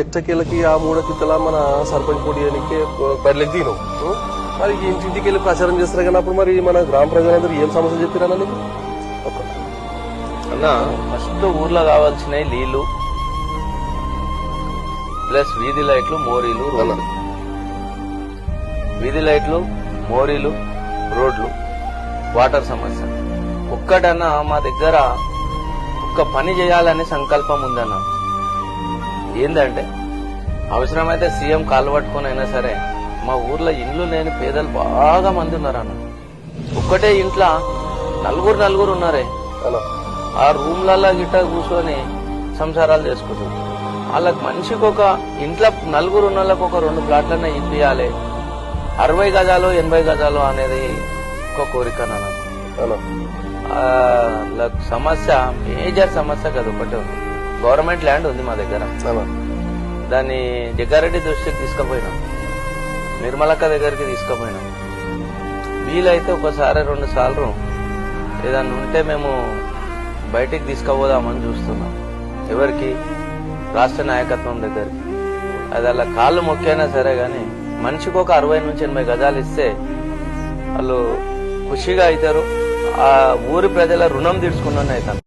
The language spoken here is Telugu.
ఎట్టకేలకి ఆ మూడకితల మన సర్పంచ్ పోటీ చేయడానికి బరిలోకి దిగినాం. మరి ఇంటింటికి వెళ్ళి ప్రచారం చేస్తారు కానీ అప్పుడు మరి మన గ్రామ ప్రజలందరూ ఏం సమస్యలు చెప్పారన్నా నీకు? అన్న ఫస్ట్ ఊర్లో కావాల్సినవి నీళ్లు ప్లస్ వీధి లైట్లు మోరీలు రోడ్లు. వీధి లైట్లు మోరీలు రోడ్లు వాటర్ సమస్య ఒక్కటన్నా మా దగ్గర ఒక్క పని చేయాలనే సంకల్పం ఉందన్న. ఏందంటే అవసరమైతే సీఎం కాలు పట్టుకుని అయినా సరే మా ఊర్లో ఇండ్లు లేని పేదలు బాగా మంది ఉన్నారన్న. ఒక్కటే ఇంట్లో నలుగురు ఉన్నారే. ఆ రూమ్లలో గిట్ట కూర్చొని సంసారాలు చేసుకుంటారు. వాళ్ళకి మనిషికి ఒక ఇంట్లో నలుగురు ఉన్న వాళ్ళకి ఒక 2 ప్లాట్లన్నా ఇప్పియాలి. 60 గజాలు 80 గజాలు అనేది ఒక కోరిక నాకు. సమస్య మేజర్ సమస్య కదా ఒకటే ఉంది. గవర్నమెంట్ ల్యాండ్ ఉంది మా దగ్గర. దాన్ని జగ్గారెడ్డి దృష్టికి తీసుకుపోయినాం, నిర్మలక్క దగ్గరికి తీసుకుపోయినాం. వీలైతే ఒకసారి 2 సార్లు ఏదన్నా ఉంటే మేము బయటికి తీసుకుపోదామని చూస్తున్నాం. ఎవరికి? రాష్ట్ర నాయకత్వం దగ్గరికి. అది అలా కాళ్ళు మొక్కైనా సరే గాని మనిషికి ఒక 60 నుంచి 80 గజాలు ఇస్తే వాళ్ళు ఖుషిగా అవుతారు. ఆ ఊరి ప్రజల రుణం తీర్చుకున్నాను అవుతాను.